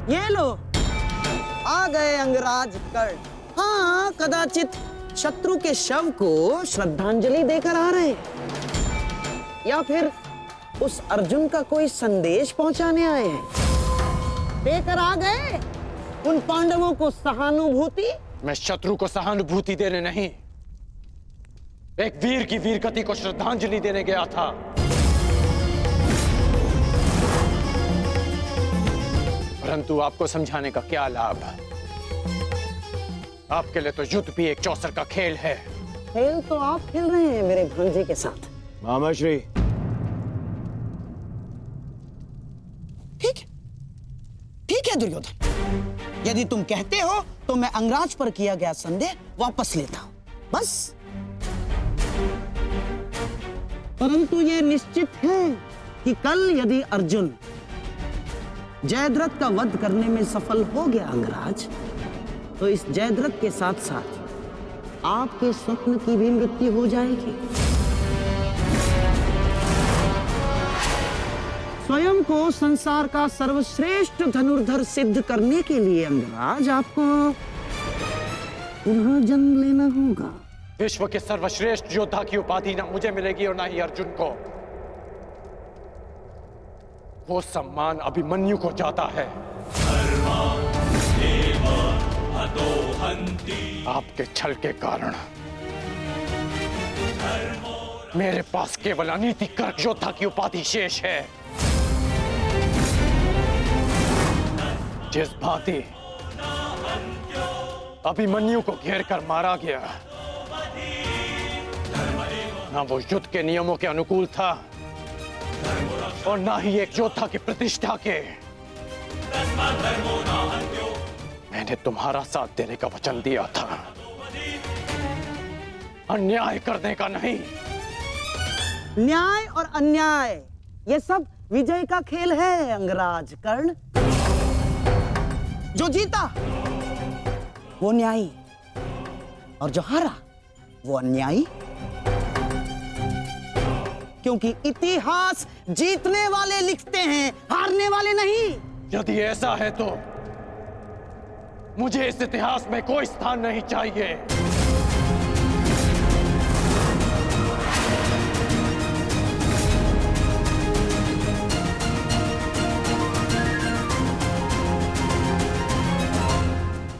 ये लो, आ गए अंगराज कर्ण। हाँ, कदाचित शत्रु के शव को श्रद्धांजलि देकर आ रहे, या फिर उस अर्जुन का कोई संदेश पहुंचाने आए हैं। देकर आ गए उन पांडवों को सहानुभूति। मैं शत्रु को सहानुभूति देने नहीं, एक वीर की वीरगति को श्रद्धांजलि देने गया था। परंतु आपको समझाने का क्या लाभ? आपके लिए तो युद्ध भी एक चौसर का खेल है। खेल तो आप खेल रहे हैं मेरे भांजे के साथ। मामाश्री, ठीक है दुर्योधन, यदि तुम कहते हो तो मैं अंगराज पर किया गया संदेह वापस लेता हूं, बस। परंतु यह निश्चित है कि कल यदि अर्जुन जयद्रथ का वध करने में सफल हो गया अंगराज, तो इस जयद्रथ के साथ साथ आपके स्वप्न की भी मृत्यु हो जाएगी। स्वयं को संसार का सर्वश्रेष्ठ धनुर्धर सिद्ध करने के लिए अंगराज आपको पुनः जन्म लेना होगा। विश्व के सर्वश्रेष्ठ योद्धा की उपाधि ना मुझे मिलेगी और ना ही अर्जुन को। वो सम्मान अभिमन्यु को जाता है। आपके छल के कारण मेरे पास केवल अनीतिकर योद्धा की उपाधि शेष है। जिस भांति अभिमन्यु को घेर कर मारा गया, ना वो युद्ध के नियमों के अनुकूल था और ना ही एक योद्धा की प्रतिष्ठा के। मैंने तुम्हारा साथ देने का वचन दिया था, अन्याय करने का नहीं। न्याय और अन्याय ये सब विजय का खेल है अंगराज कर्ण। जो जीता वो न्यायी और जो हारा वो अन्यायी। क्योंकि इतिहास जीतने वाले लिखते हैं, हारने वाले नहीं। यदि ऐसा है तो मुझे इस इतिहास में कोई स्थान नहीं चाहिए।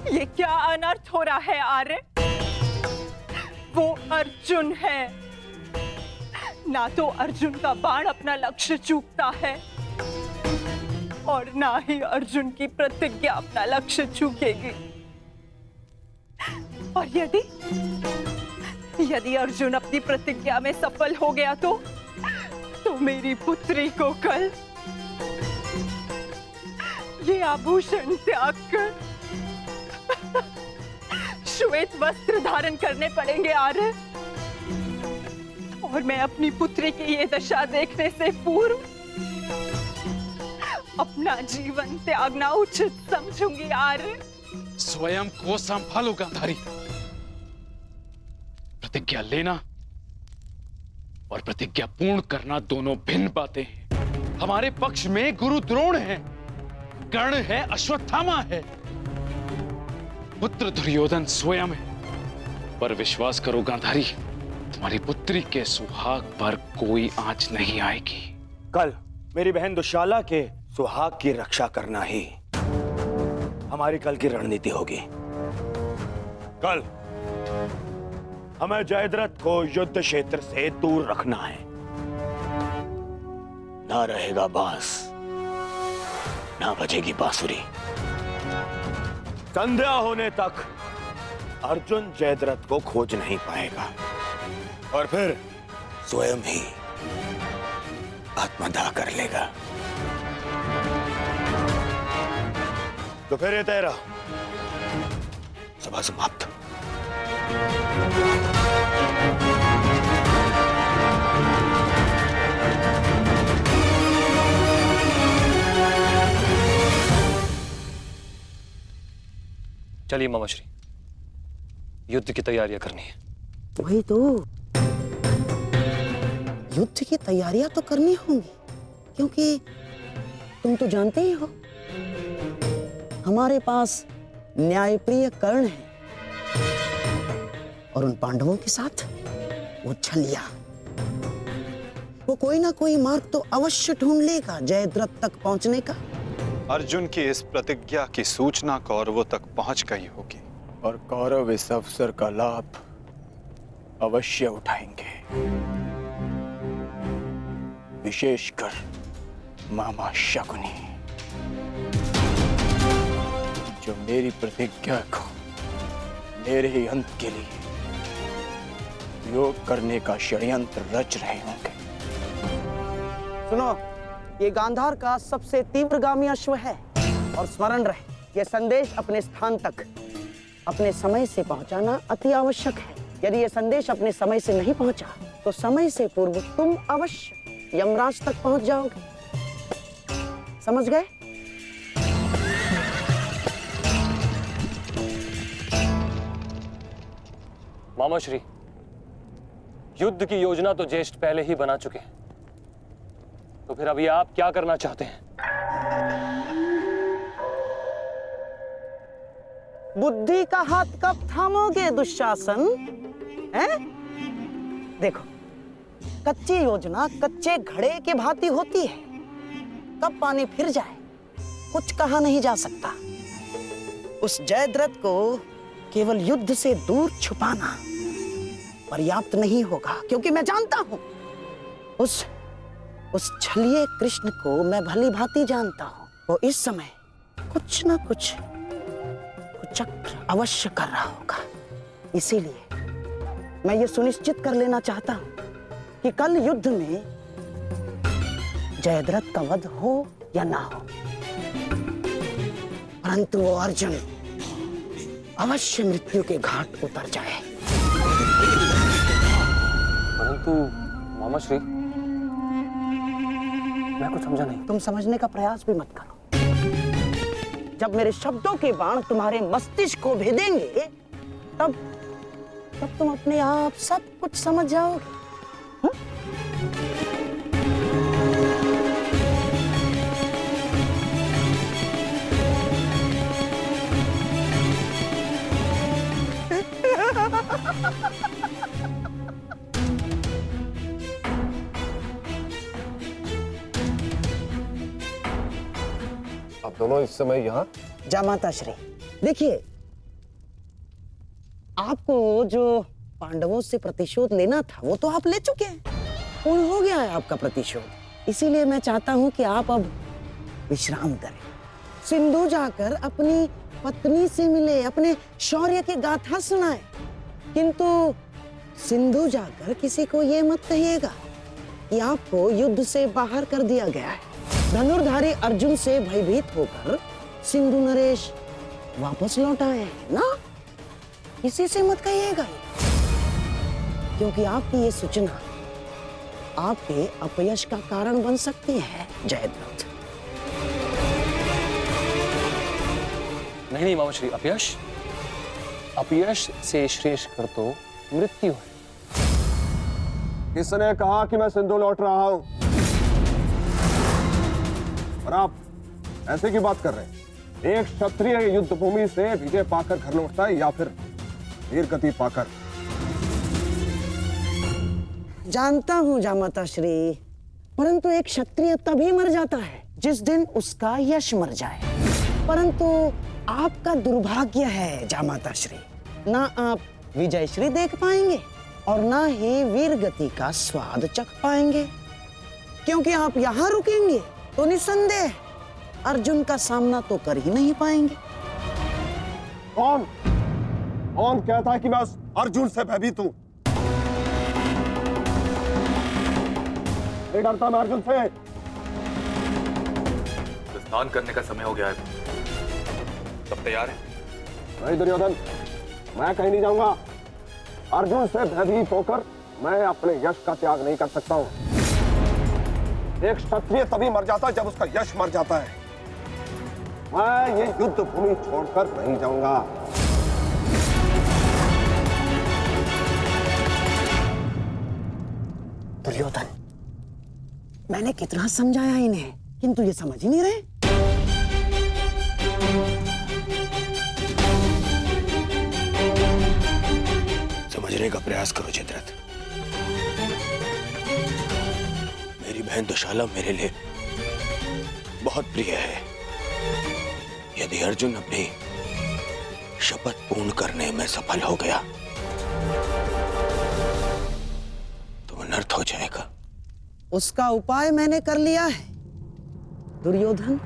ये क्या अनर्थ हो रहा है आर्य? वो अर्जुन है, ना तो अर्जुन का बाण अपना लक्ष्य चूकता है और ना ही अर्जुन की प्रतिज्ञा अपना लक्ष्य चूकेगी। और यदि अर्जुन अपनी प्रतिज्ञा में सफल हो गया तो मेरी पुत्री को कल ये आभूषण त्याग कर श्वेत वस्त्र धारण करने पड़ेंगे आर्य। और मैं अपनी पुत्री की ये दशा देखने से पूर्व अपना जीवन त्यागना उचित समझूंगी आर्य। स्वयं को संभालो गांधारी। प्रतिज्ञा लेना और प्रतिज्ञा पूर्ण करना दोनों भिन्न बातें हैं। हमारे पक्ष में गुरु द्रोण है, कर्ण है, अश्वत्थामा है, पुत्र दुर्योधन स्वयं है। पर विश्वास करो गांधारी, तुम्हारी पुत्री के सुहाग पर कोई आंच नहीं आएगी। कल मेरी बहन दुशाला के सुहाग की रक्षा करना ही हमारी कल की रणनीति होगी। कल हमें जयद्रथ को युद्ध क्षेत्र से दूर रखना है। ना रहेगा बांस, ना बजेगी बांसुरी। संध्या होने तक अर्जुन जयद्रथ को खोज नहीं पाएगा और फिर स्वयं ही आत्मदाह कर लेगा। तो फिर ये तेरा सभा समाप्त। चलिए मामाश्री, युद्ध की तैयारियां करनी है। वही तो, युद्ध की तैयारियां तो करनी होंगी, क्योंकि तुम तो जानते ही हो हमारे पास न्यायप्रिय कर्ण है और उन पांडवों के साथ वो छलिया। वो कोई ना कोई मार्ग तो अवश्य ढूंढ लेगा जयद्रथ तक पहुंचने का। अर्जुन की इस प्रतिज्ञा की सूचना कौरवों तक पहुंच गई होगी और कौरव इस अवसर का लाभ अवश्य उठाएंगे, विशेषकर मामा शकुनी, जो मेरी प्रतिज्ञा को मेरे ही अंत के लिए योग करने का षड्यंत्र रच रहे होंगे। सुनो, ये गांधार का सबसे तीव्रगामी अश्व है और स्मरण रहे, ये संदेश अपने स्थान तक अपने समय से पहुंचाना अति आवश्यक है। यदि ये संदेश अपने समय से नहीं पहुंचा तो समय से पूर्व तुम अवश्य यमराज तक पहुंच जाओगे। समझ गए? मामा श्री, युद्ध की योजना तो ज्येष्ठ पहले ही बना चुके हैं, तो फिर अभी आप क्या करना चाहते हैं? बुद्धि का हाथ कब थामोगे दुशासन? हैं? देखो, कच्ची योजना कच्चे घड़े के भांति होती है, कब पानी फिर जाए कुछ कहा नहीं जा सकता। उस जयद्रथ को केवल युद्ध से दूर छुपाना पर्याप्त नहीं होगा, क्योंकि मैं जानता हूं उस छलिए कृष्ण को मैं भली भांति जानता हूं। वो इस समय कुछ ना कुछ कुचक्र अवश्य कर रहा होगा। इसीलिए मैं ये सुनिश्चित कर लेना चाहता हूं कि कल युद्ध में जयद्रथ का वध हो या ना हो, परंतु वो अर्जुन अवश्य मृत्यु के घाट उतर जाए। परंतु मामा श्री, मैं कुछ समझा नहीं। तुम समझने का प्रयास भी मत करो। जब मेरे शब्दों के बाण तुम्हारे मस्तिष्क को भेदेंगे तब तुम अपने आप सब कुछ समझ जाओगे। आप दोनों इस समय यहाँ? जामाता श्री, देखिए, आपको जो पांडवों से प्रतिशोध लेना था वो तो आप ले चुके हैं, पूर्ण हो गया है आपका प्रतिशोध। इसीलिए मैं चाहता हूं कि आप अब विश्राम करें, सिंधु जाकर अपनी पत्नी से मिले, अपने शौर्य की गाथा सुनाए। किंतु सिंधु जाकर किसी को ये मत कहिएगा कि आपको युद्ध से बाहर कर दिया गया है। धनुर्धारी अर्जुन से भयभीत होकर सिंधु नरेश वापस लौट आए हैं ना, किसी से मत कहिएगा, क्योंकि आपकी ये सूचना आपके अपयश का कारण बन सकती है जयद्रथ। नहीं मामा श्री, अपयश से श्रेष्ठ कर तो मृत्यु है। किसने कहा कि मैं सिंधु लौट रहा हूं? और आप ऐसे की बात कर रहे हैं? एक क्षत्रिय युद्ध भूमि से विजय पाकर घर लौटता है या फिर वीर गति पाकर? जानता हूं जामाता श्री, परंतु एक क्षत्रिय तभी मर जाता है जिस दिन उसका यश मर जाए। परंतु आपका दुर्भाग्य है जामाता श्री, ना आप विजय श्री देख पाएंगे और ना ही वीर गति का स्वाद चख पाएंगे, क्योंकि आप यहां रुकेंगे तो निसंदेह अर्जुन का सामना तो कर ही नहीं पाएंगे। कौन कहता है कि मैं उस अर्जुन से भयभीत हूं? नहीं डरता मैं अर्जुन से। स्नान करने का समय हो गया है, सब तैयार है? नहीं दुर्योधन, मैं कहीं नहीं जाऊंगा। अर्जुन से भयभीत होकर मैं अपने यश का त्याग नहीं कर सकता हूं। एक क्षत्रिय तभी मर जाता है जब उसका यश मर जाता है। मैं ये युद्ध भूमि छोड़कर नहीं जाऊंगा। दुर्योधन, मैंने कितना समझाया इन्हें, किंतु ये समझ ही नहीं रहे। समझने का प्रयास करो जयद्रथ। मेरी बहन दुशाला मेरे लिए बहुत प्रिय है। यदि अर्जुन अपनी शपथ पूर्ण करने में सफल हो गया तो अनर्थ हो जाएगा। उसका उपाय मैंने कर लिया है दुर्योधन।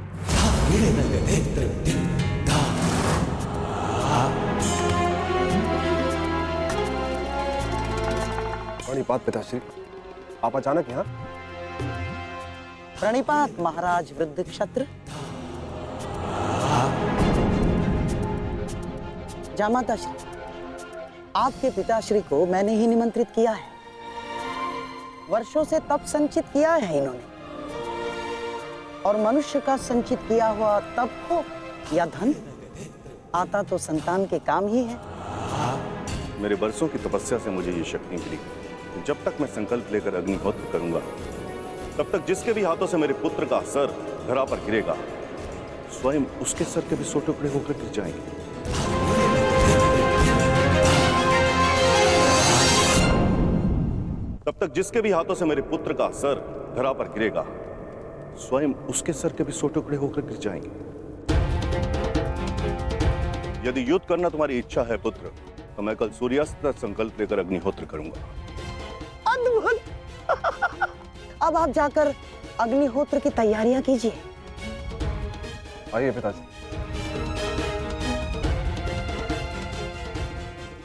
प्रणिपात पिताश्री, आप अचानक यहाँ? प्रणिपात महाराज वृद्ध क्षत्र। जामाता श्री, आपके पिताश्री को मैंने ही निमंत्रित किया है। वर्षों से तप संचित किया है इन्होंने, और मनुष्य का संचित किया हुआ तप हो या धन, आता तो संतान के काम ही है। मेरे वर्षों की तपस्या से मुझे ये शक्ति मिली। जब तक मैं संकल्प लेकर अग्निहोत्र करूंगा, तब तक जिसके भी हाथों से मेरे पुत्र का सर धरा पर गिरेगा, स्वयं उसके सर के भी 100 टुकड़े होकर गिर जाएंगे। तब तक जिसके भी हाथों से मेरे पुत्र का सर धरा पर गिरेगा, स्वयं उसके सर के भी 100 टुकड़े होकर गिर जाएंगे। यदि युद्ध करना तुम्हारी इच्छा है पुत्र, तो मैं कल सूर्यास्त तक संकल्प लेकर अग्निहोत्र करूंगा। अद्भुत। अब आप जाकर अग्निहोत्र की तैयारियां कीजिए। आइए पिताजी।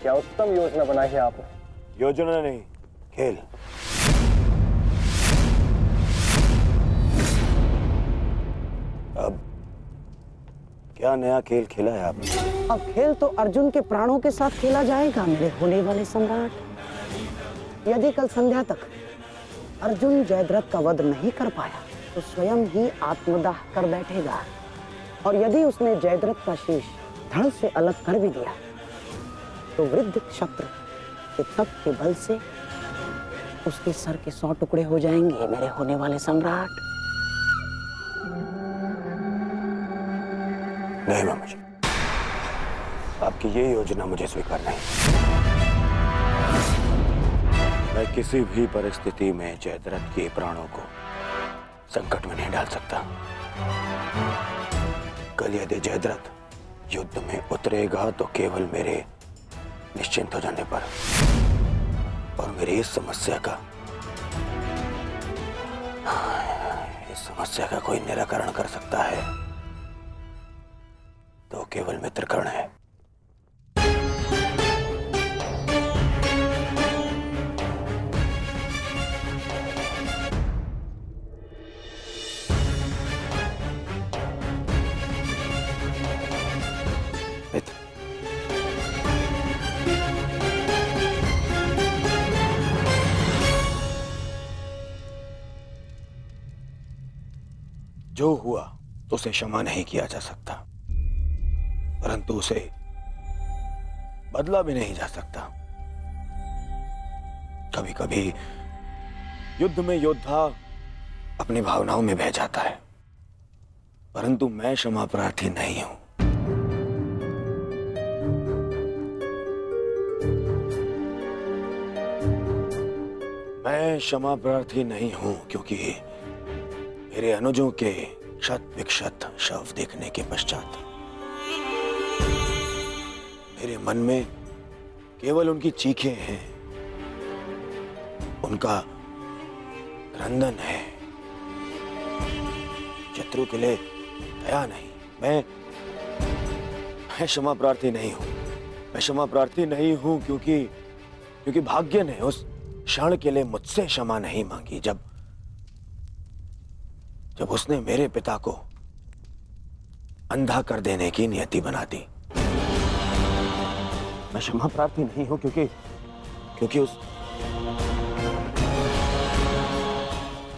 क्या उत्तम योजना बनाई है आपने। योजना नहीं, खेल। अब क्या नया खेल खेला है आपने? अब खेल तो अर्जुन के प्राणों के साथ खेला जाएगा मेरे होने वाले सम्राट। यदि कल संध्या तक अर्जुन जयद्रथ का वध नहीं कर पाया तो स्वयं ही आत्मदाह कर बैठेगा, और यदि उसने जयद्रथ का शीश धड़ से अलग कर भी दिया तो वृद्ध क्षत्र के तप के बल से उसके सर के 100 टुकड़े हो जाएंगे मेरे होने वाले सम्राट। नहीं मामा जी, आपकी ये योजना मुझे स्वीकार नहीं। मैं किसी भी परिस्थिति में जयद्रथ के प्राणों को संकट में नहीं डाल सकता। कल यदि जयद्रथ युद्ध में उतरेगा तो केवल मेरे निश्चिंत हो जाने पर, और मेरी इस समस्या का कोई निराकरण कर सकता है तो केवल मित्रकर्ण है। मित्र, जो हुआ उसे क्षमा नहीं किया जा सकता, परंतु उसे बदला भी नहीं जा सकता। कभी कभी युद्ध में योद्धा अपनी भावनाओं में बह जाता है, परंतु मैं क्षमा प्रार्थी नहीं हूं। मैं क्षमा प्रार्थी नहीं हूं क्योंकि मेरे अनुजों के क्षत विक्षत शव देखने के पश्चात मेरे मन में केवल उनकी चीखें हैं, उनका क्रंदन है। शत्रु के लिए दया नहीं। मैं क्षमा प्रार्थी नहीं हूं। मैं क्षमा प्रार्थी नहीं हूं क्योंकि भाग्य ने उस क्षण के लिए मुझसे क्षमा नहीं मांगी जब उसने मेरे पिता को अंधा कर देने की नियति बना दी। मैं क्षमा प्रार्थी नहीं हूं क्योंकि उस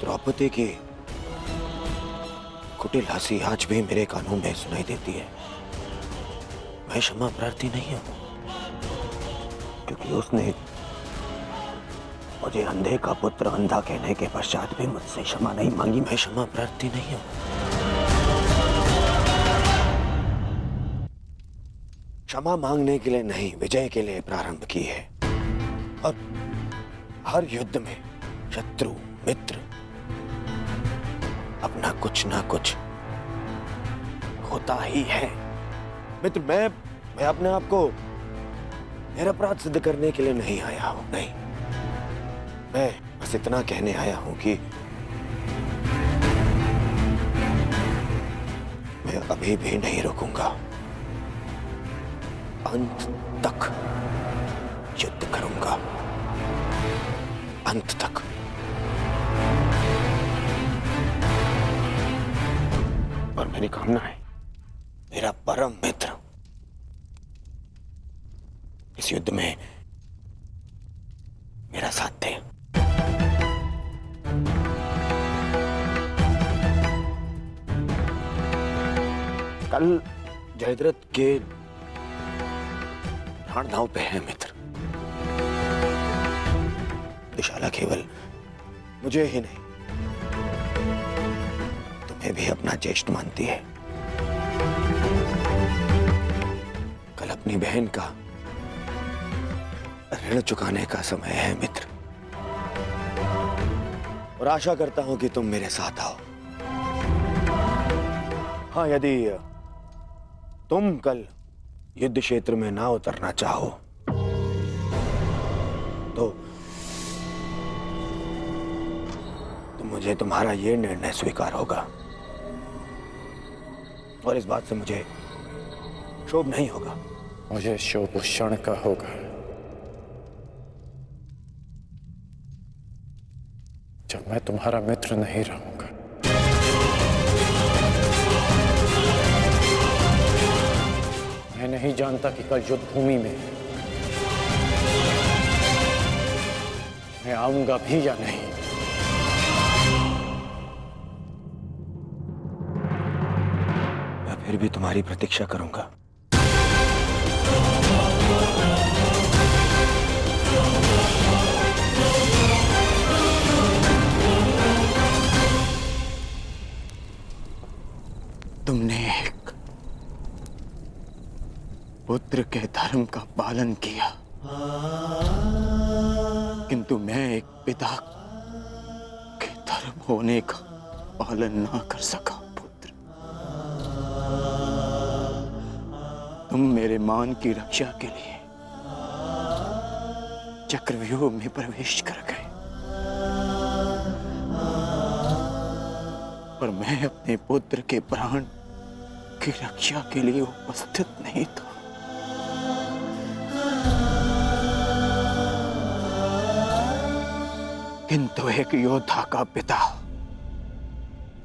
द्रौपदी की कुटिल हंसी आज भी मेरे कानों में सुनाई देती है। मैं क्षमा प्रार्थी नहीं हूं क्योंकि उसने मुझे अंधे का पुत्र अंधा कहने के पश्चात भी मुझसे क्षमा नहीं मांगी। मैं क्षमा प्रार्थी नहीं हूं। क्षमा मांगने के लिए नहीं, विजय के लिए प्रारंभ की है। और हर युद्ध में शत्रु मित्र अपना कुछ ना कुछ होता ही है। मित्र, मैं अपने आप को निरपराध सिद्ध करने के लिए नहीं आया हूं, नहीं। मैं बस इतना कहने आया हूं कि मैं अभी भी नहीं रुकूंगा। अंत तक युद्ध करूंगा, अंत तक। और मेरी कामना है मेरा परम मित्र इस युद्ध में मेरा साथ दे। कल जयद्रथ के प्राण दांव पे है मित्र। दुशाला केवल मुझे ही नहीं, तुम्हें भी अपना ज्येष्ठ मानती है। कल अपनी बहन का ऋण चुकाने का समय है मित्र, और आशा करता हूं कि तुम मेरे साथ आओ। हाँ, यदि तुम कल युद्ध क्षेत्र में ना उतरना चाहो तो मुझे तुम्हारा यह निर्णय स्वीकार होगा, और इस बात से मुझे क्षोभ नहीं होगा। मुझे क्षोभ उस क्षण का होगा जब मैं तुम्हारा मित्र नहीं रहूंगा। मैं नहीं जानता कि कल युद्ध भूमि में मैं आऊंगा भी या नहीं। मैं फिर भी तुम्हारी प्रतीक्षा करूंगा। तुमने एक पुत्र के धर्म का पालन किया, किंतु मैं एक पिता के धर्म होने का पालन ना कर सका। पुत्र, तुम मेरे मान की रक्षा के लिए चक्रव्यूह में प्रवेश कर गए, पर मैं अपने पुत्र के प्राण की रक्षा के लिए उपस्थित नहीं था। किंतु एक योद्धा का पिता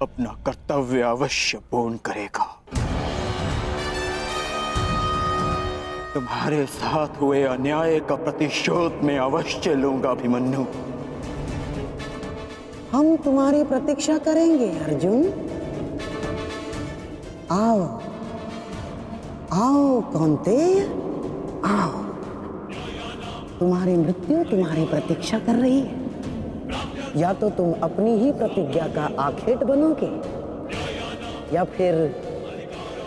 अपना कर्तव्य अवश्य पूर्ण करेगा। तुम्हारे साथ हुए अन्याय का प्रतिशोध मैं अवश्य लूंगा अभिमन्यु। हम तुम्हारी प्रतीक्षा करेंगे अर्जुन। आओ आओ कौन्तेय, आओ। तुम्हारी मृत्यु तुम्हारी प्रतीक्षा कर रही है। या तो तुम अपनी ही प्रतिज्ञा का आखेट बनोगे, या फिर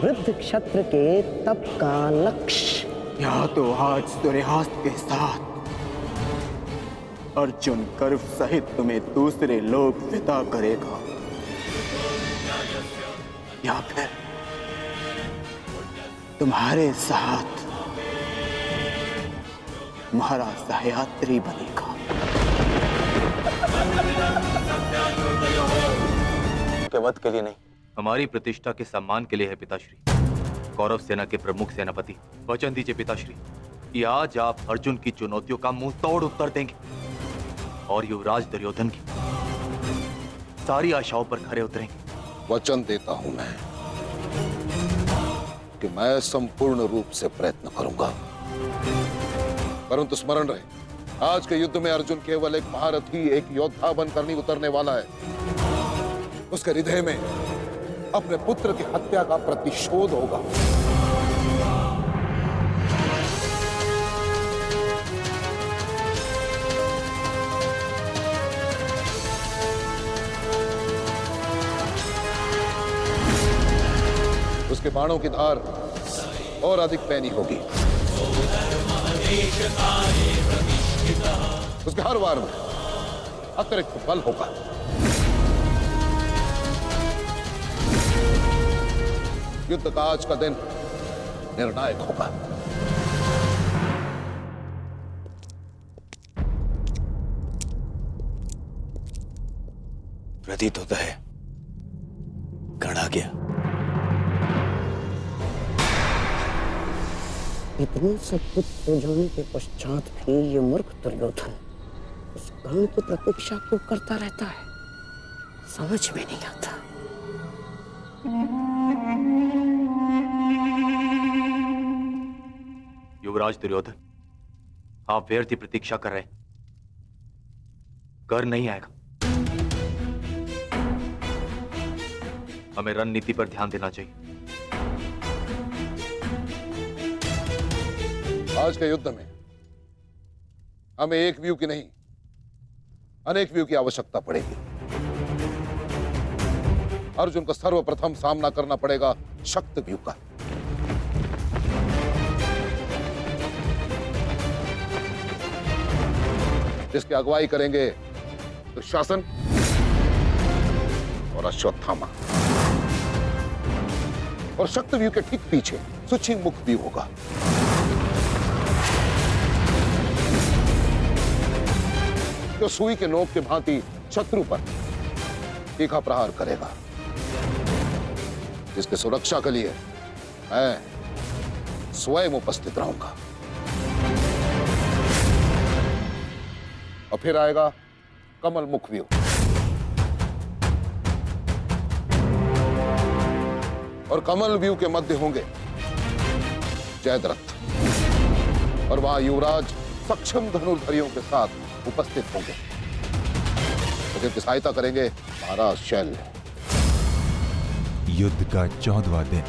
वृद्ध क्षत्र के तप का लक्ष्य। या तो आज सूर्यास्त के साथ अर्जुन गर्व सहित तुम्हें दूसरे लोक विदा करेगा, या फिर तुम्हारे साथ तुम्हारा सहयात्री बनेगा। के वध के लिए नहीं, हमारी प्रतिष्ठा के सम्मान के लिए है पिताश्री। कौरव सेना के प्रमुख सेनापति, वचन दीजिए पिताश्री कि आज आप अर्जुन की चुनौतियों का मुंह तोड़ उत्तर देंगे और युवराज दुर्योधन की सारी आशाओं पर खरे उतरेंगे। वचन देता हूं मैं कि मैं संपूर्ण रूप से प्रयत्न करूंगा, परंतु स्मरण रहे, आज के युद्ध में अर्जुन केवल एक महारथी, एक योद्धा बनकर नहीं उतरने वाला है। उसके हृदय में अपने पुत्र की हत्या का प्रतिशोध होगा। उसके बाणों की धार और अधिक पैनी होगी। उसके हर वार में अतिरिक्त बल होगा। युद्ध का आज का दिन निर्णायक होगा। प्रतीत होता है गण आ गया। इतना सब कुछ हो जाने के पश्चात भी ये मूर्ख दुर्योधन उस गण की प्रतीक्षा क्यों करता रहता है, समझ में नहीं आता। युवराज दुर्योधन, आप व्यर्थ ही प्रतीक्षा कर रहे हैं। कर्ण नहीं आएगा। हमें रणनीति पर ध्यान देना चाहिए। आज के युद्ध में हमें एक व्यू की नहीं, अनेक व्यू की आवश्यकता पड़ेगी। अर्जुन को सर्वप्रथम सामना करना पड़ेगा शक्त व्यू का। जिसकी अगुवाई करेंगे दुशासन और अश्वत्थामा। और शक्त व्यू के ठीक पीछे सुचिंग मुख व्यू होगा। जो सुई के नोक के भांति शत्रु पर तीखा प्रहार करेगा। जिसकी सुरक्षा के लिए मैं स्वयं उपस्थित रहूंगा। और फिर आएगा कमल मुख व्यू। और कमल व्यू के मध्य होंगे जयद्रथ, और वहां युवराज सक्षम धनुर्धरियों के साथ उपस्थित होंगे। तो जिनकी सहायता करेंगे महाराज शैल्य। युद्ध का 14वां दिन।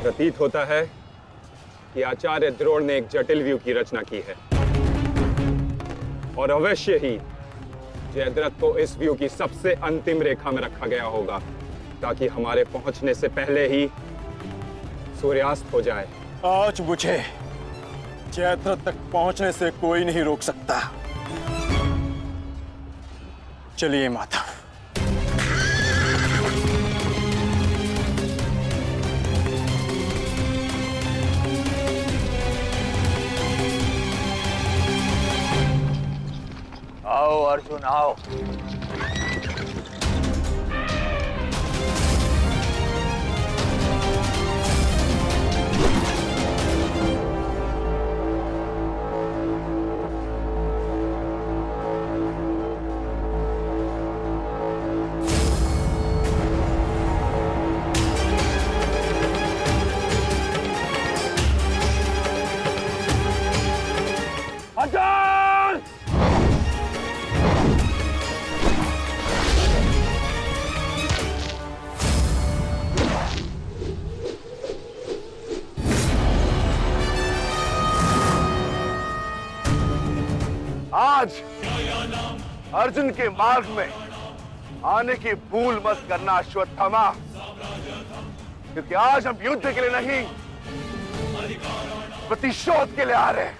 प्रतीत होता है कि आचार्य द्रोण ने एक जटिल व्यू की रचना की है और अवश्य ही जयद्रथ को इस व्यू की सबसे अंतिम रेखा में रखा गया होगा ताकि हमारे पहुंचने से पहले ही सूर्यास्त हो जाए। आज मुझे जयद्रथ तक पहुंचने से कोई नहीं रोक सकता। चलिए माता। आओ अर्जुन आओ। आज अर्जुन के मार्ग में आने की भूल मत करना अश्वत्थामा, क्योंकि आज हम युद्ध के लिए नहीं प्रतिशोध के लिए आ रहे हैं।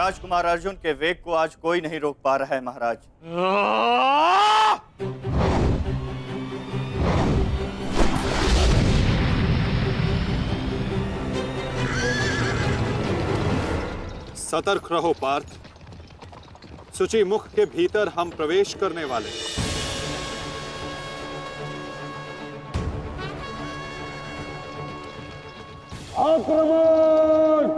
राजकुमार अर्जुन के वेग को आज कोई नहीं रोक पा रहा है महाराज। सतर्क रहो पार्थ, सूची मुख के भीतर हम प्रवेश करने वाले हैं। आक्रमण!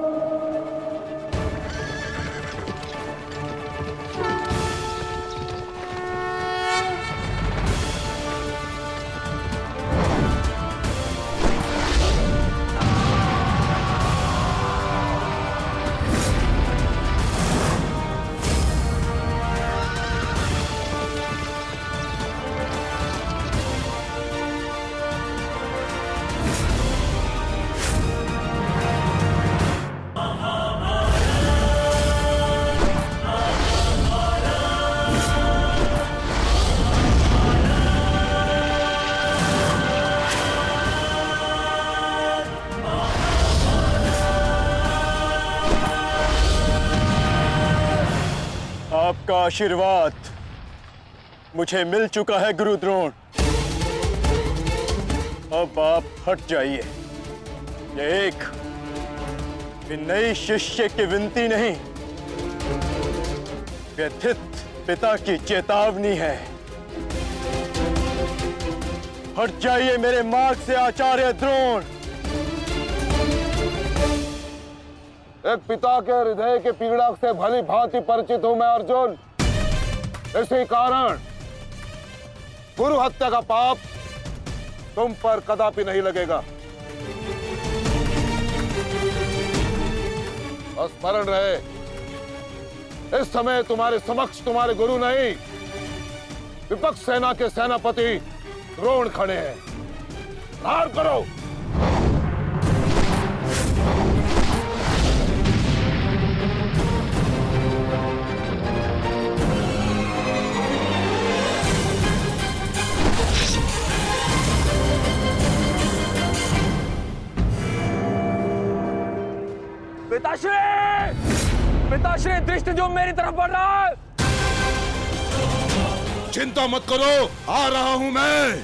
आपका आशीर्वाद मुझे मिल चुका है गुरु द्रोण। अब आप हट जाइए। ये एक नई शिष्य की विनती नहीं, व्यथित पिता की चेतावनी है। हट जाइए मेरे मार्ग से आचार्य द्रोण। एक पिता के हृदय के पीड़ा से भली भांति परिचित हूं मैं अर्जुन। इसी कारण गुरु हत्या का पाप तुम पर कदापि नहीं लगेगा। स्मरण रहे, इस समय तुम्हारे समक्ष तुम्हारे गुरु नहीं, विपक्ष सेना के सेनापति द्रोण खड़े हैं। प्रहार करो। पिताश्री दृष्टि जो मेरी तरफ बढ़ रहा है। चिंता मत करो, आ रहा हूं मैं।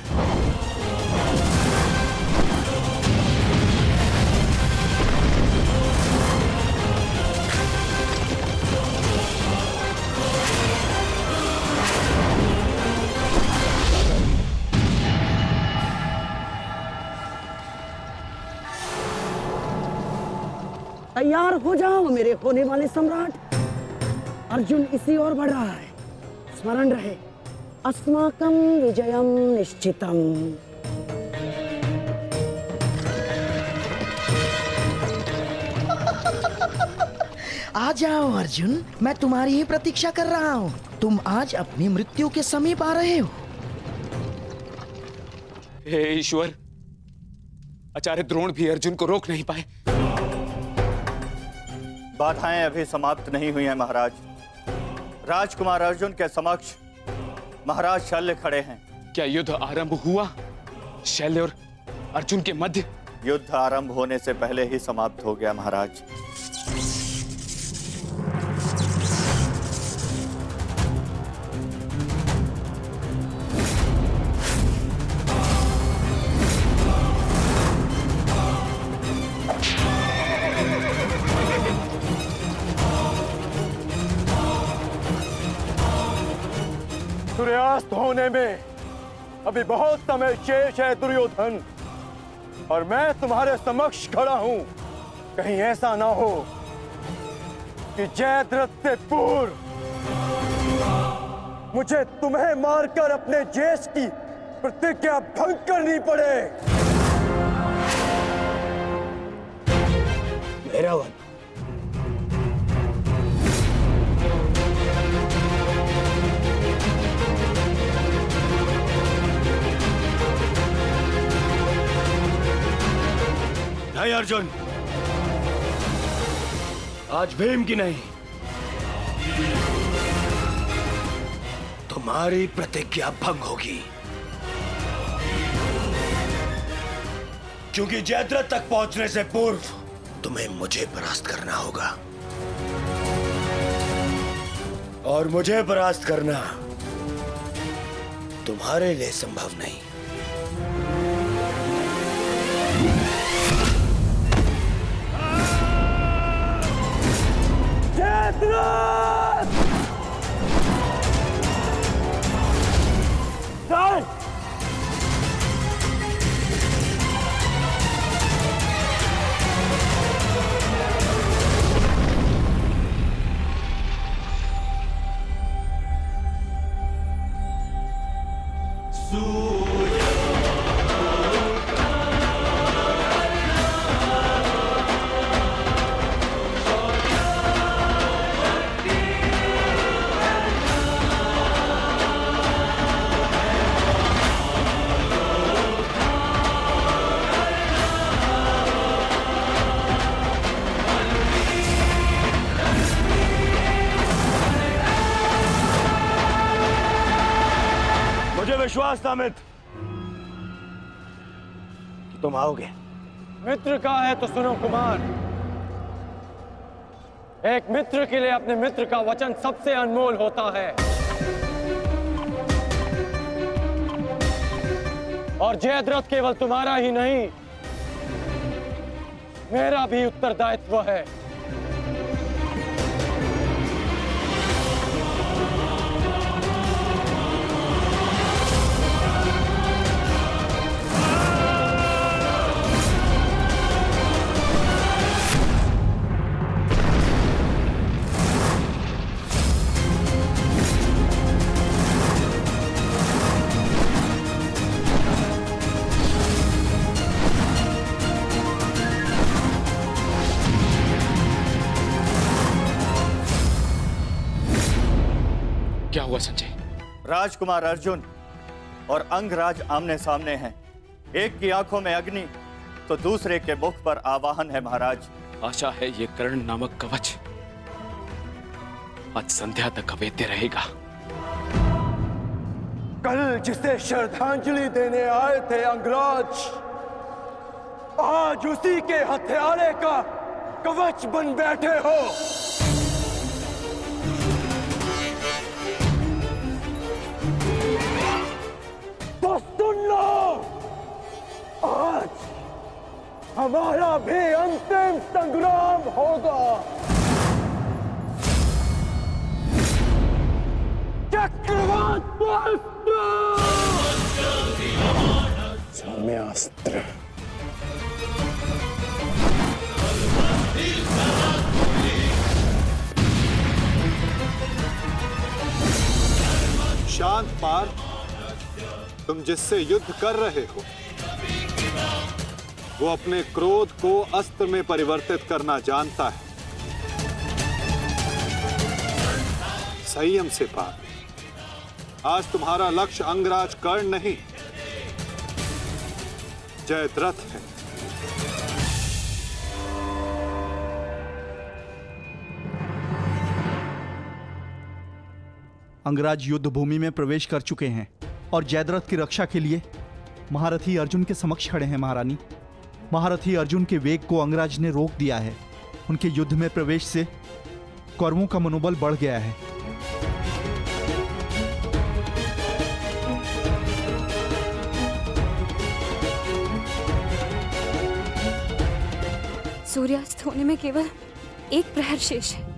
तैयार हो जाओ मेरे होने वाले सम्राट। अर्जुन इसी ओर बढ़ रहा है। स्मरण रहे, अस्माकं विजयम निश्चितम। आ जाओ अर्जुन, मैं तुम्हारी ही प्रतीक्षा कर रहा हूँ। तुम आज अपनी मृत्यु के समीप आ रहे हो। हे ईश्वर, आचार्य द्रोण भी अर्जुन को रोक नहीं पाए। बाधाएं अभी समाप्त नहीं हुई हैं महाराज। राजकुमार अर्जुन के समक्ष महाराज शल्य खड़े हैं। क्या युद्ध आरंभ हुआ शल्य और अर्जुन के मध्य? युद्ध आरंभ होने से पहले ही समाप्त हो गया महाराज। सूर्यास्त होने में अभी बहुत समय शेष है दुर्योधन, और मैं तुम्हारे समक्ष खड़ा हूं। कहीं ऐसा ना हो कि जयद्रथ से पूर्व मुझे तुम्हें मारकर अपने ज्येष्ठ की प्रतिज्ञा भंग करनी पड़े। मेरा वन नहीं अर्जुन, आज भीम की नहीं, तुम्हारी प्रतिज्ञा भंग होगी। क्योंकि जयद्रथ तक पहुंचने से पूर्व तुम्हें मुझे परास्त करना होगा। और मुझे परास्त करना तुम्हारे लिए संभव नहीं। मुझे विश्वास था मित्र कि तुम आओगे। मित्र का है तो सुनो कुमार, एक मित्र के लिए अपने मित्र का वचन सबसे अनमोल होता है। और जयद्रथ केवल तुम्हारा ही नहीं, मेरा भी उत्तरदायित्व है। क्या हुआ संजय? राजकुमार अर्जुन और अंगराज आमने सामने हैं। एक की आंखों में अग्नि तो दूसरे के मुख पर आवाहन है महाराज। आशा है ये कर्ण नामक कवच आज संध्या तक अवेद्य रहेगा। कल जिसे श्रद्धांजलि देने आए थे अंगराज, आज उसी के हत्यारे का कवच बन बैठे हो। तो सुन लो, आज हमारा भी अंतिम संग्राम होगा। चक्रवात सौम्यास्त्र। शांत पार्थ, तुम जिससे युद्ध कर रहे हो वो अपने क्रोध को अस्त्र में परिवर्तित करना जानता है। संयम से पार्थ, आज तुम्हारा लक्ष्य अंगराज कर्ण नहीं, जयद्रथ है। अंगराज युद्ध भूमि में प्रवेश कर चुके हैं और जयद्रथ की रक्षा के लिए महारथी अर्जुन के समक्ष खड़े हैं। महारानी, महारथी अर्जुन के वेग को अंगराज ने रोक दिया है। उनके युद्ध में प्रवेश से कौरवों का मनोबल बढ़ गया है। सूर्यास्त होने में केवल एक प्रहर शेष है।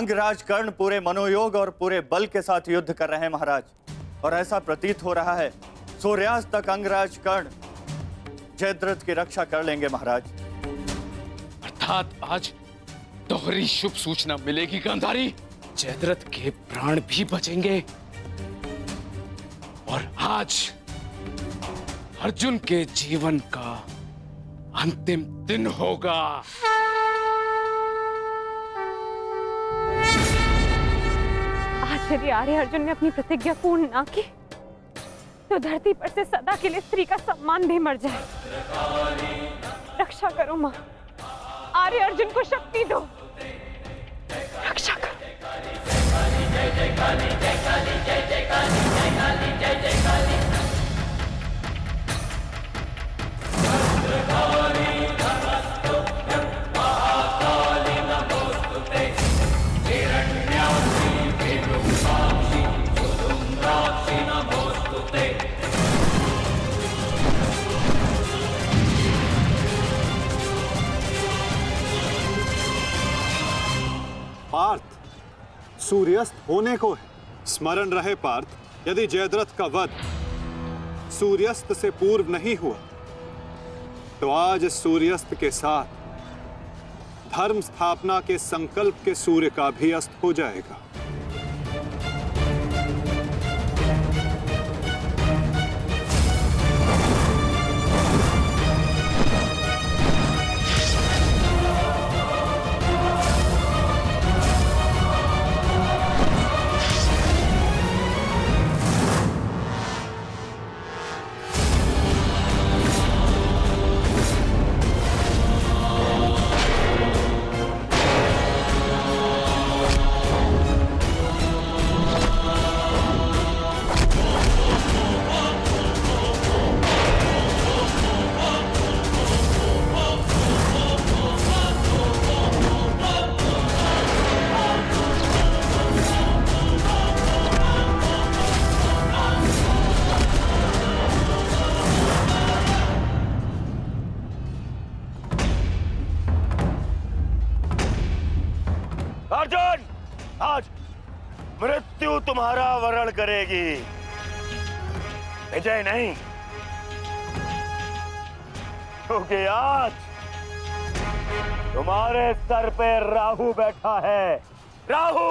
अंगराज कर्ण पूरे मनोयोग और पूरे बल के साथ युद्ध कर रहे हैं महाराज, और ऐसा प्रतीत हो रहा है सूर्यास्त तक अंगराज कर्ण जयद्रथ की रक्षा कर लेंगे महाराज। अर्थात आज दोहरी शुभ सूचना मिलेगी गांधारी। जयद्रथ के प्राण भी बचेंगे और आज अर्जुन के जीवन का अंतिम दिन होगा। आज यदि आर्य अर्जुन ने अपनी प्रतिज्ञा पूर्ण ना की तो धरती पर से सदा के लिए स्त्री का सम्मान भी मर जाए। रक्षा करो मां, आर्य अर्जुन को शक्ति दो, रक्षा करो। पार्थ, सूर्यास्त होने को है। स्मरण रहे पार्थ, यदि जयद्रथ का वध सूर्यास्त से पूर्व नहीं हुआ तो आज सूर्यास्त के साथ धर्म स्थापना के संकल्प के सूर्य का भी अस्त हो जाएगा। अर्जुन, आज मृत्यु तुम्हारा वरण करेगी, विजय नहीं। क्योंकि आज तुम्हारे सर पे राहु बैठा है। राहु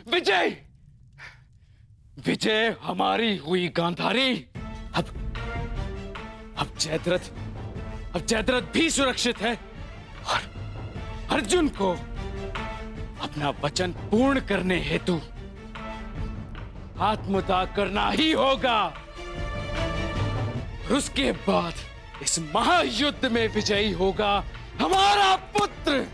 विजय, विजय हमारी हुई गांधारी। अब जयद्रथ भी सुरक्षित है और अर्जुन को अपना वचन पूर्ण करने हेतु आत्मदाह करना ही होगा। और उसके बाद इस महायुद्ध में विजयी होगा हमारा पुत्र।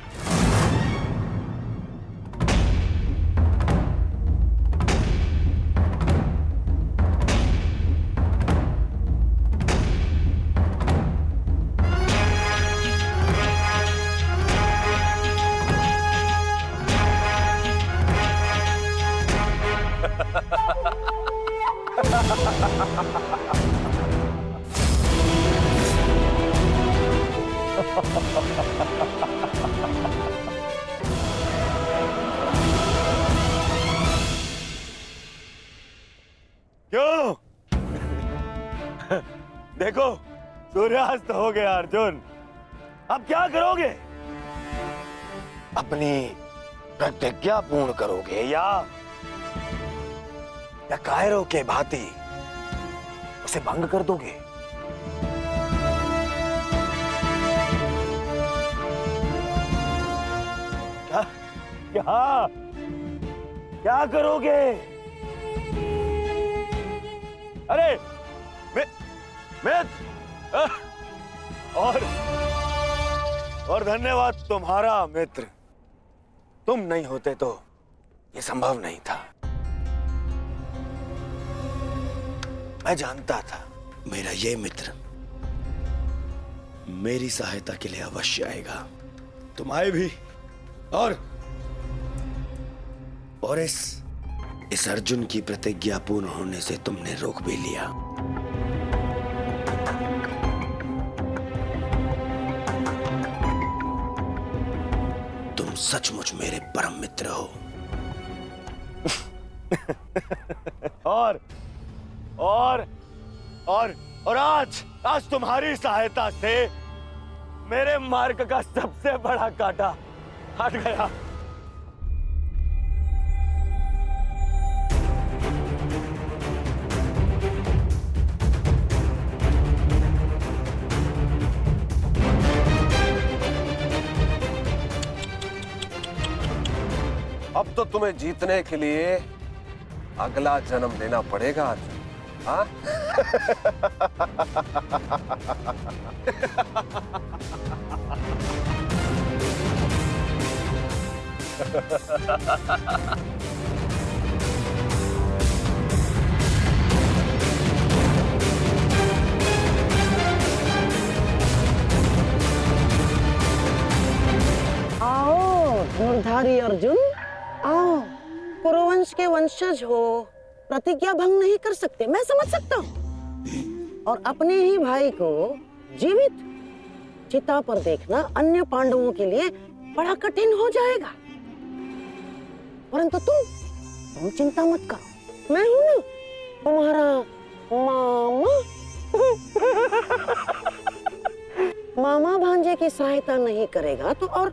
क्यों? देखो, सूर्यास्त हो गया अर्जुन। अब क्या करोगे? अपनी प्रतिज्ञा पूर्ण करोगे या कायरों के भांति उसे भंग कर दोगे? क्या क्या क्या करोगे? अरे मित्र, और धन्यवाद तुम्हारा मित्र। तुम नहीं होते तो ये संभव नहीं था। मैं जानता था मेरा ये मित्र मेरी सहायता के लिए अवश्य आएगा। तुम आए भी और इस अर्जुन की प्रतिज्ञा पूर्ण होने से तुमने रोक भी लिया। तुम सचमुच मेरे परम मित्र हो। और आज तुम्हारी सहायता से मेरे मार्ग का सबसे बड़ा कांटा हट गया। अब तो तुम्हें जीतने के लिए अगला जन्म लेना पड़ेगा अर्जुन। हाँ? आओ धनुर्धारी अर्जुन, आओ। कुरुवंश के वंशज हो, प्रतिज्ञा भंग नहीं कर सकते, मैं समझ सकता हूँ। और अपने ही भाई को जीवित चिता पर देखना अन्य पांडवों के लिए बड़ा कठिन हो जाएगा। परंतु तुम चिंता मत करो, मैं हूं ना तुम्हारा मामा। मामा भांजे की सहायता नहीं करेगा तो और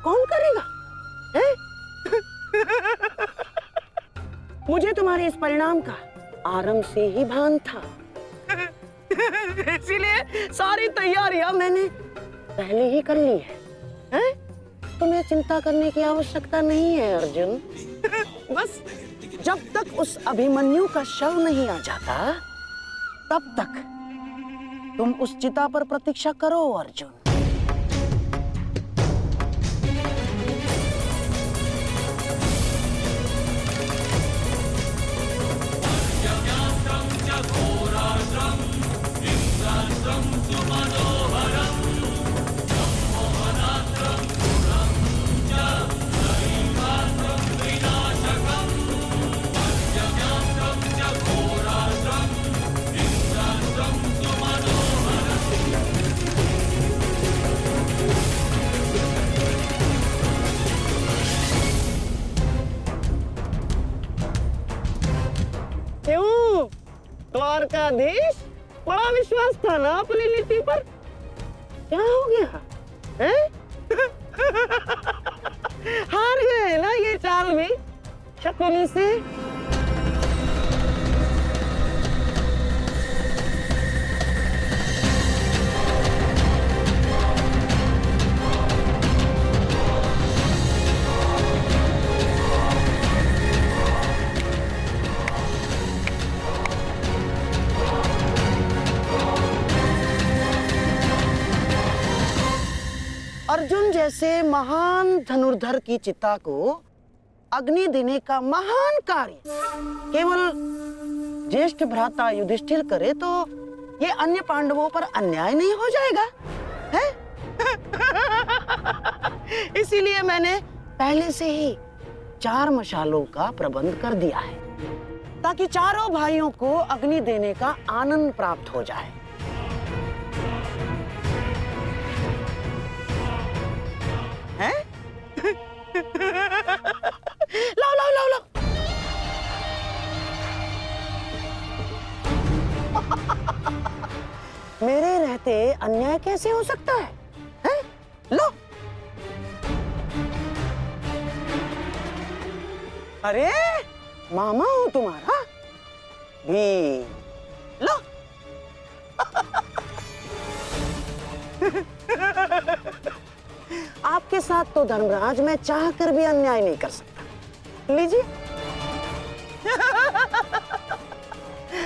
कौन करेगा? है? मुझे तुम्हारे इस परिणाम का आरंभ से ही भान था। इसीलिए सारी तैयारियां मैंने पहले ही कर ली है? तुम्हें चिंता करने की आवश्यकता नहीं है अर्जुन। बस जब तक उस अभिमन्यु का शव नहीं आ जाता तब तक तुम उस चिता पर प्रतीक्षा करो अर्जुन। क्यों द्वारकाधीश, बड़ा विश्वास था ना अपनी नीति पर? क्या हो गया है? हार गए ना ये चाल भी शकुनी से? अर्जुन जैसे महान धनुर्धर की चिता को अग्नि देने का महान कार्य केवल ज्येष्ठ भ्राता युधिष्ठिर करे तो ये अन्य पांडवों पर अन्याय नहीं हो जाएगा है? इसीलिए मैंने पहले से ही 4 मशालों का प्रबंध कर दिया है ताकि चारों भाइयों को अग्नि देने का आनंद प्राप्त हो जाए। हैं? लाओ लाओ लाओ लाओ। मेरे रहते अन्याय कैसे हो सकता है? हैं? लो। अरे मामा हूं तुम्हारा भी, लो। आपके साथ तो धर्मराज मैं चाह कर भी अन्याय नहीं कर सकता। लीजिए।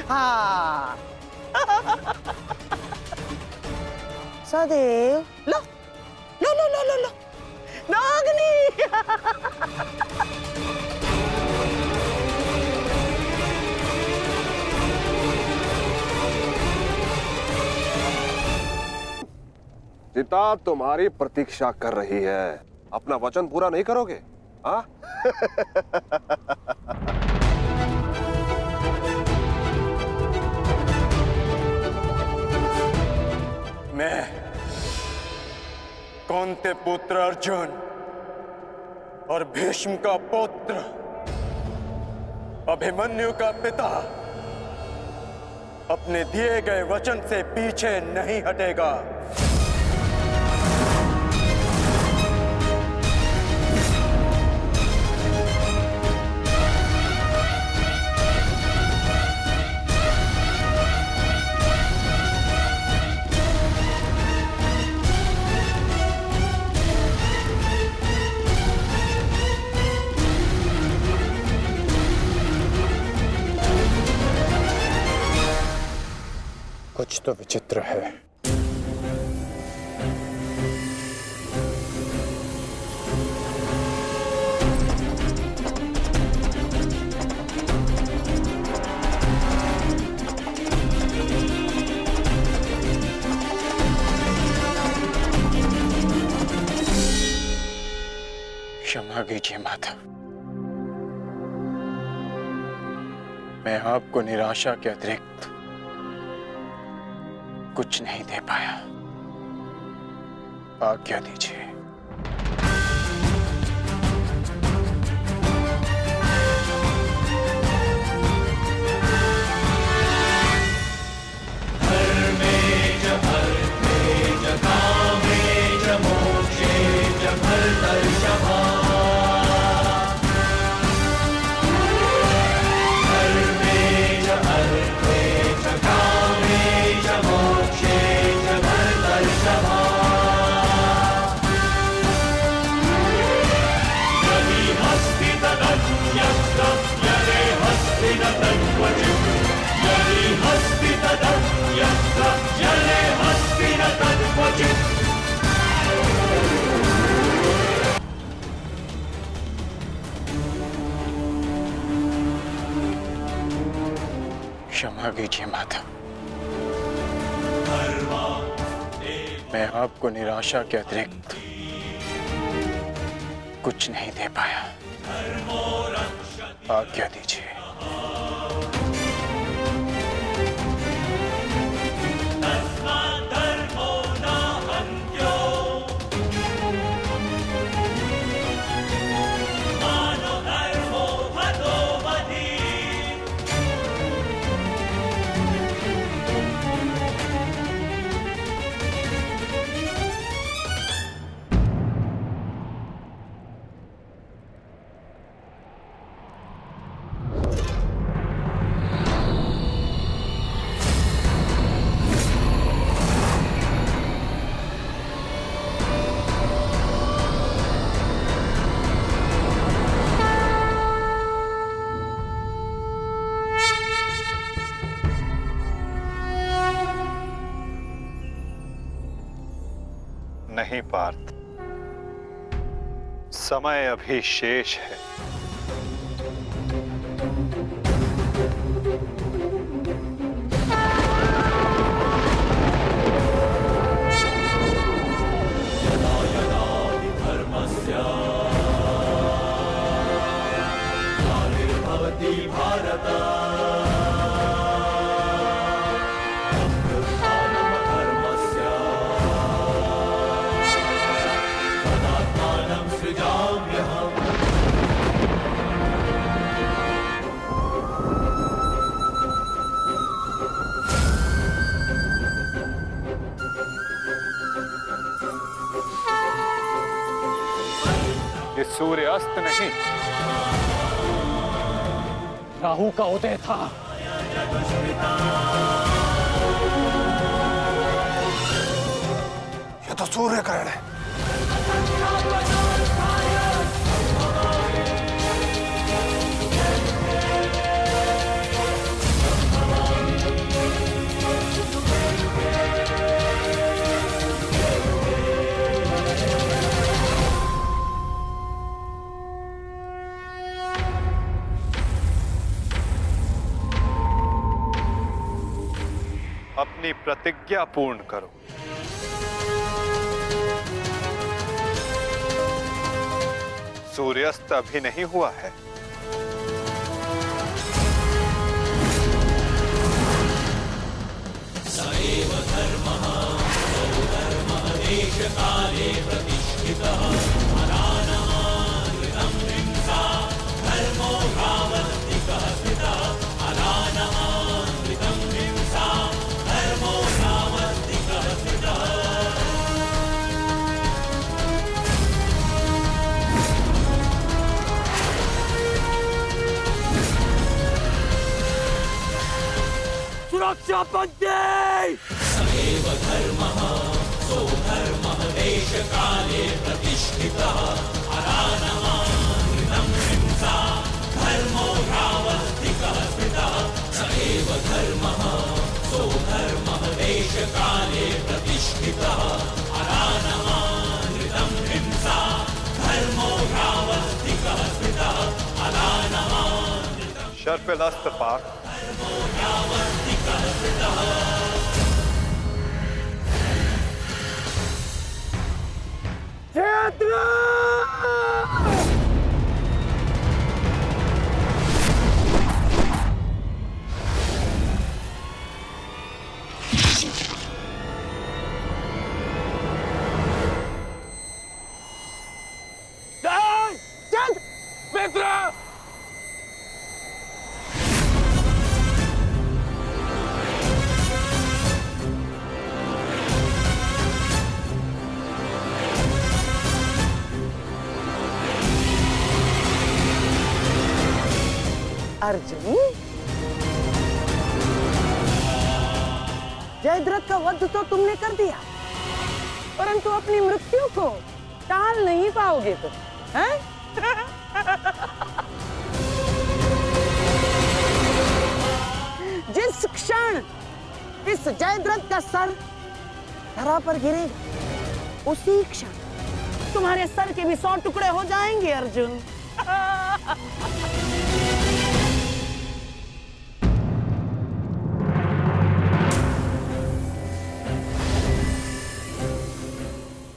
हाँ। सदैव लो लो लो लो लो लो नागनी। सीता तुम्हारी प्रतीक्षा कर रही है, अपना वचन पूरा नहीं करोगे? हाँ? मैं कौंते पुत्र अर्जुन और भीष्म का पुत्र अभिमन्यु का पिता अपने दिए गए वचन से पीछे नहीं हटेगा। कुछ तो विचित्र है। क्षमा कीजिए माता, मैं आपको निराशा के अतिरिक्त कुछ नहीं दे पाया। आज्ञा दीजिए। क्षमा कीजिए माता, मैं आपको निराशा के अतिरिक्त कुछ नहीं दे पाया। आज्ञा दीजिए। नहीं पार्थ, समय अभी शेष है। ये सूर्यास्त नहीं, राहु का उदय था। ये तो सूर्य ग्रहण है। अपनी प्रतिज्ञा पूर्ण करो। सूर्यास्त अभी नहीं हुआ है। सएव धर्मः सौधर्मः देशकाले प्रतिष्ठितः अनानमानृतं हिंसा धर्मो यावत्तिकः स्थितः अनानमानृतं हिंसा धर्मो यावत्तिकः स्थितः। सुरक्षा पंक्ति। सएव धर्मः सौधर्मः देशकाले प्रतिष्ठितः अनानमानृतं हिंसा धर्मो यावत्तिकः स्थितः। सएव धर्मः सौधर्मः देशकाले प्रतिष्ठितः अनानमानृतं हिंसा धर्मो यावत्तिकः स्थितः अनानमानृतं। शर्पिलास्त्र पाक। अर्जुन, जयद्रथ का वध तो तुमने कर दिया, परंतु अपनी मृत्यु को टाल नहीं पाओगे तुम, हैं? जिस क्षण इस जयद्रथ का सर धरा पर गिरेगा, उसी क्षण तुम्हारे सर के भी 100 टुकड़े हो जाएंगे अर्जुन।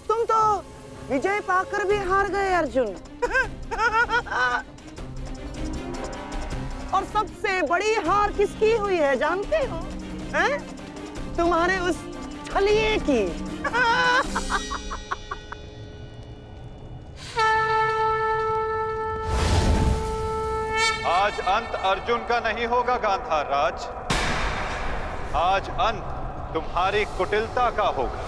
तुम तो विजय पाकर भी हार गए अर्जुन। और सबसे बड़ी हार किसकी हुई है जानते हो? हैं? तुम्हारे उस छलिए की। आज अंत अर्जुन का नहीं होगा गांधार राज। आज अंत तुम्हारी कुटिलता का होगा।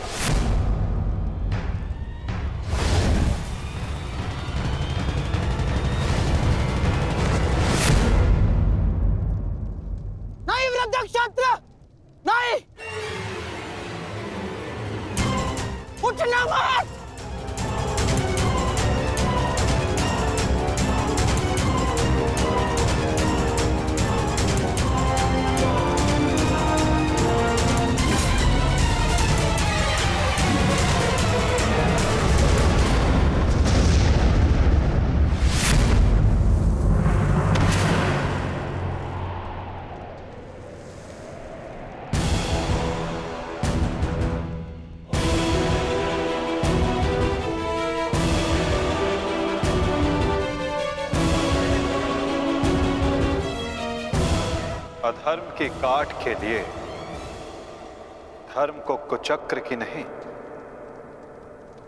नहीं वृद्धक्षत्र, नहीं, उठना मत। अधर्म की काट के लिए धर्म को कुचक्र की नहीं,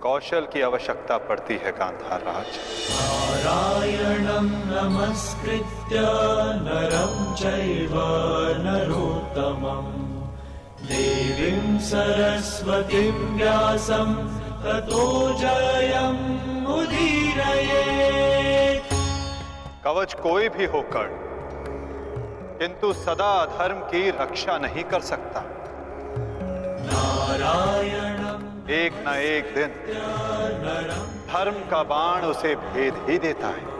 कौशल की आवश्यकता पड़ती है गांधार राज। नारायणं नमस्कृत्य नरं चैव नरोत्तमं देवीं सरस्वतीं व्यासं ततो जयम् उदीरयेत्। कवच कोई भी होकर किंतु सदा अधर्म की रक्षा नहीं कर सकता। एक न एक दिन धर्म का बाण उसे भेद ही देता है।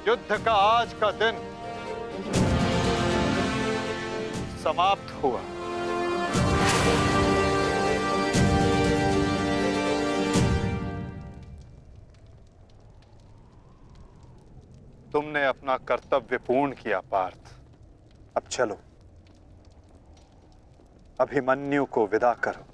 युद्ध का आज का दिन समाप्त हुआ। तुमने अपना कर्तव्य पूर्ण किया पार्थ। अब चलो, अभिमन्यु को विदा करो।